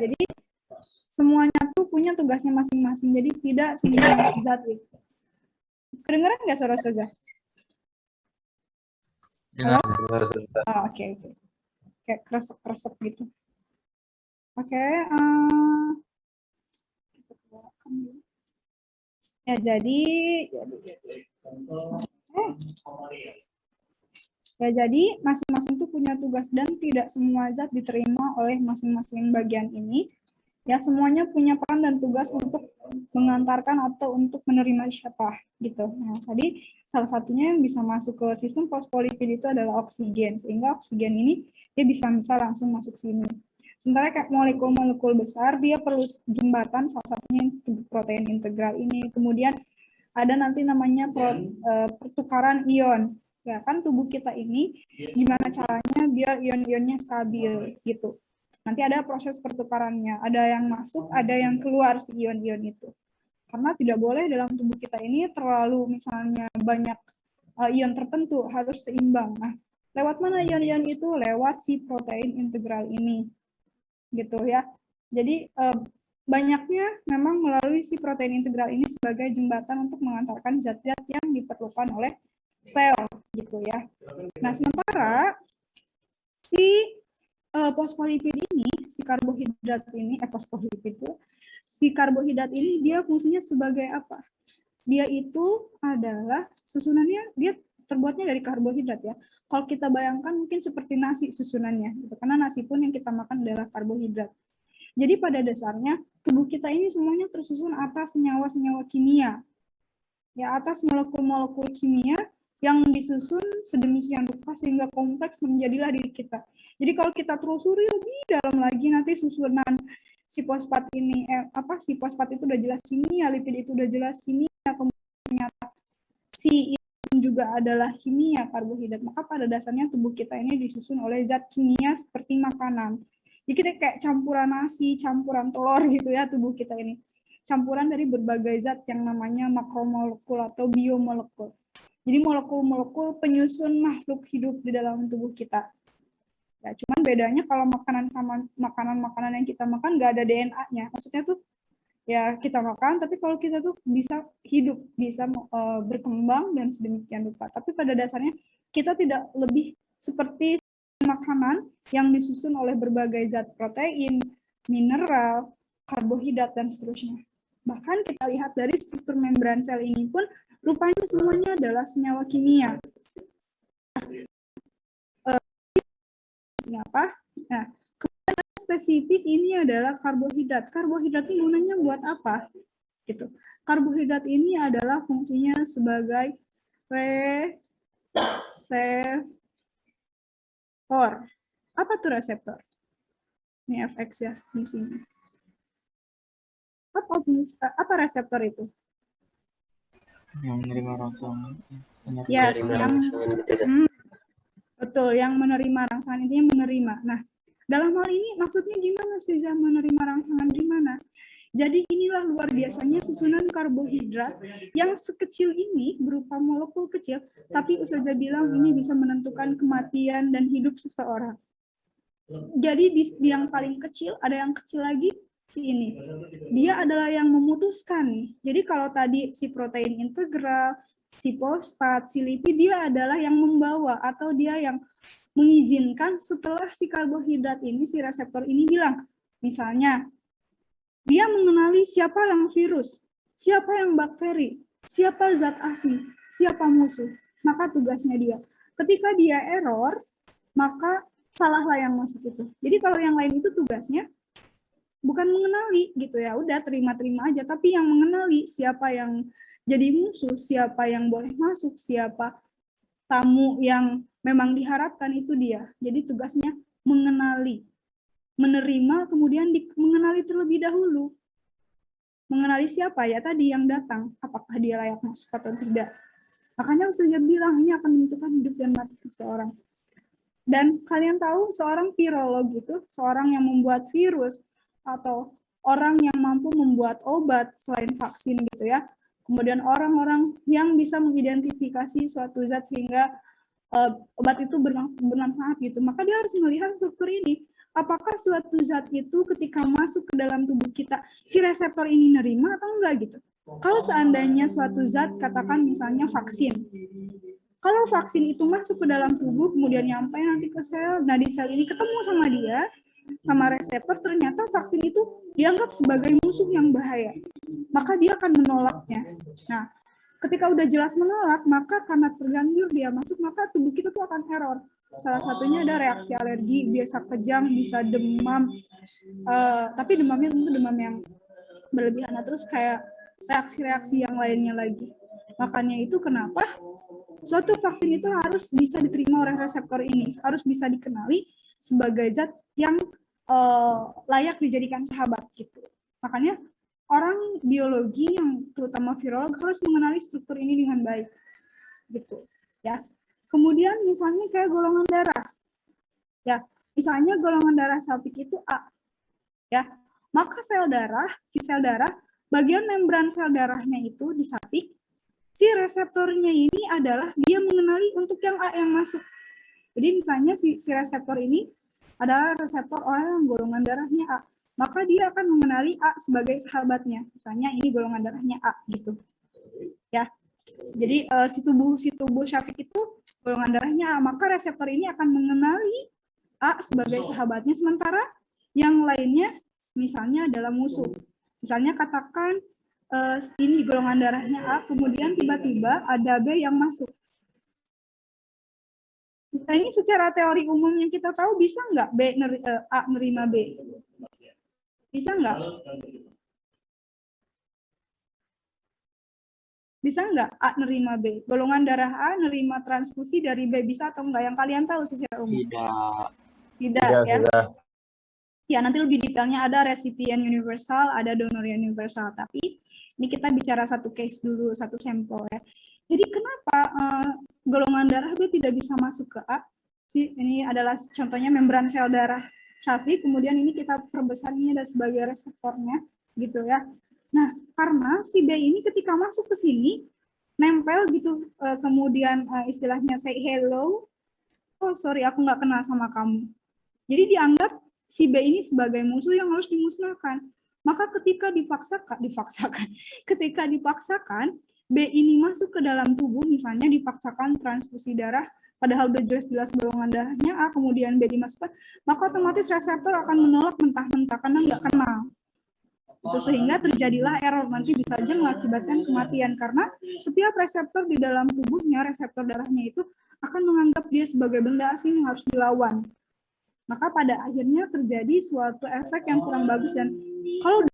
Jadi semuanya tuh punya tugasnya masing-masing. Jadi tidak semua zat itu. Kedengeran nggak suara Ustazah? Dengar. Oh, oke. Kayak kresek-kresek gitu. Oke. Kita keluarkan dulu. Ya, jadi masing-masing itu punya tugas dan tidak semua zat diterima oleh masing-masing bagian ini. Ya, semuanya punya peran dan tugas untuk mengantarkan atau untuk menerima siapa gitu. Nah, tadi salah satunya yang bisa masuk ke sistem fosfolipid itu adalah oksigen, sehingga oksigen ini dia bisa langsung masuk sini. Sementara kayak molekul-molekul besar dia perlu jembatan, salah satunya protein integral ini. Kemudian ada nanti namanya pertukaran ion. Ya kan tubuh kita ini gimana caranya biar ion-ionnya stabil gitu. Nanti ada proses pertukarannya, ada yang masuk, ada yang keluar si ion-ion itu. Karena tidak boleh dalam tubuh kita ini terlalu misalnya banyak ion tertentu, harus seimbang. Nah, lewat mana ion-ion itu? Lewat si protein integral ini. Gitu ya. Jadi banyaknya memang melalui si protein integral ini sebagai jembatan untuk mengantarkan zat-zat yang diperlukan oleh sel gitu ya. Nah, sementara si fosfolipid ini, si karbohidrat ini, si karbohidrat ini dia fungsinya sebagai apa? Dia itu adalah susunannya, dia terbuatnya dari karbohidrat ya. Kalau kita bayangkan mungkin seperti nasi susunannya, gitu. Karena nasi pun yang kita makan adalah karbohidrat. Jadi pada dasarnya tubuh kita ini semuanya tersusun atas senyawa-senyawa kimia, ya atas molekul-molekul kimia yang disusun sedemikian rupa sehingga kompleks menjadilah diri kita. Jadi kalau kita telusuri lebih dalam lagi nanti susunan si fosfat ini, si fosfat itu udah jelas kimia, lipid itu udah jelas kimia, kemudian ternyata si itu juga adalah kimia karbohidrat. Maka pada dasarnya tubuh kita ini disusun oleh zat kimia seperti makanan. Jadi kita kayak campuran nasi, campuran telur gitu ya tubuh kita ini. Campuran dari berbagai zat yang namanya makromolekul atau biomolekul. Jadi molekul-molekul penyusun makhluk hidup di dalam tubuh kita. Ya, cuman bedanya kalau makanan sama makanan-makanan yang kita makan nggak ada DNA-nya. Maksudnya tuh ya kita makan, tapi kalau kita tuh bisa hidup, bisa berkembang dan sedemikian rupa. Tapi pada dasarnya kita tidak lebih seperti makanan yang disusun oleh berbagai zat protein, mineral, karbohidrat, dan seterusnya. Bahkan kita lihat dari struktur membran sel ini pun rupanya semuanya adalah senyawa kimia. Apa? Nah, spesifik ini adalah karbohidrat. Karbohidrat ini gunanya buat apa? Gitu. Karbohidrat ini adalah fungsinya sebagai reseptor. Apa tuh reseptor? Ini FX ya di sini. Apa reseptor itu? Yang menerima rangsangan. Yes, betul, yang menerima rangsangan, intinya menerima. Nah, dalam hal ini maksudnya gimana sih menerima rangsangan gimana? Jadi inilah luar biasanya susunan karbohidrat yang sekecil ini berupa molekul kecil, tapi Ustazah bilang ini bisa menentukan kematian dan hidup seseorang. Jadi di yang paling kecil, ada yang kecil lagi, ini. Dia adalah yang memutuskan nih. Jadi kalau tadi si protein integral, si fosfat, si lipid, dia adalah yang membawa atau dia yang mengizinkan setelah si karbohidrat ini, si reseptor ini bilang, misalnya, dia mengenali siapa yang virus, siapa yang bakteri, siapa zat asing, siapa musuh. Maka tugasnya dia. Ketika dia error, maka salahlah yang masuk itu. Jadi kalau yang lain itu tugasnya bukan mengenali gitu ya, udah terima-terima aja, tapi yang mengenali siapa yang jadi musuh, siapa yang boleh masuk, siapa tamu yang memang diharapkan itu dia. Jadi tugasnya mengenali, menerima, kemudian mengenali terlebih dahulu. Mengenali siapa ya tadi yang datang, apakah dia layak masuk atau tidak. Makanya Ustazah bilang ini akan menentukan hidup dan mati seseorang. Dan kalian tahu seorang virolog itu, seorang yang membuat virus atau orang yang mampu membuat obat selain vaksin gitu ya. Kemudian orang-orang yang bisa mengidentifikasi suatu zat sehingga obat itu bermanfaat gitu. Maka dia harus melihat struktur ini. apakah suatu zat itu ketika masuk ke dalam tubuh kita, si reseptor ini nerima atau enggak gitu. Kalau seandainya suatu zat, katakan misalnya vaksin, kalau vaksin itu masuk ke dalam tubuh, kemudian nyampe nanti ke sel, nah di sel ini ketemu sama dia, sama reseptor, ternyata vaksin itu dianggap sebagai musuh yang bahaya, maka dia akan menolaknya. Nah, ketika udah jelas menolak, maka karena terganggu dia masuk, maka tubuh kita tuh akan error. Salah satunya ada reaksi alergi, biasa kejang, bisa demam, tapi demamnya tentu demam yang berlebihan, terus kayak reaksi-reaksi yang lainnya lagi. Makanya itu kenapa suatu vaksin itu harus bisa diterima oleh reseptor ini, harus bisa dikenali sebagai zat yang layak dijadikan sahabat gitu. Makanya orang biologi yang terutama virolog harus mengenali struktur ini dengan baik gitu ya. Kemudian misalnya kayak golongan darah ya, misalnya golongan darah Salpik itu A ya, maka sel darah, si sel darah, bagian membran sel darahnya itu di Salpik, si reseptornya ini adalah dia mengenali untuk yang A yang masuk. Jadi misalnya si reseptor ini adalah reseptor orang yang golongan darahnya A, maka dia akan mengenali A sebagai sahabatnya. Misalnya ini golongan darahnya A gitu. Ya. Jadi si tubuh Syafiq itu golongan darahnya A, maka reseptor ini akan mengenali A sebagai sahabatnya, sementara yang lainnya misalnya adalah musuh. Misalnya katakan ini golongan darahnya A, kemudian tiba-tiba ada B yang masuk. Nah, ini secara teori umum yang kita tahu, bisa nggak A nerima B? Bisa nggak? Bisa nggak A nerima B? Golongan darah A nerima transfusi dari B, bisa atau enggak? Yang kalian tahu secara umum? Tidak ya? Ya, nanti lebih detailnya ada resipien universal, ada donor universal. Tapi ini kita bicara satu case dulu, satu sampel ya. Jadi kenapa golongan darah B tidak bisa masuk ke A? Ini adalah contohnya membran sel darah Syafiq, kemudian ini kita perbesar, ini ada sebagai reseptornya gitu ya. Nah, karena si B ini ketika masuk ke sini, nempel gitu, kemudian istilahnya say hello, oh sorry aku nggak kenal sama kamu. Jadi dianggap si B ini sebagai musuh yang harus dimusnahkan. Maka ketika ketika dipaksakan, B ini masuk ke dalam tubuh, misalnya dipaksakan transfusi darah, padahal udah jelas-jelas golongan darahnya A, kemudian B dimasukkan, maka otomatis reseptor akan menolak mentah-mentah karena nggak kenal. Itu sehingga terjadilah error, nanti bisa saja mengakibatkan kematian karena setiap reseptor di dalam tubuhnya, reseptor darahnya itu akan menganggap dia sebagai benda asing yang harus dilawan. Maka pada akhirnya terjadi suatu efek yang kurang bagus, dan kalau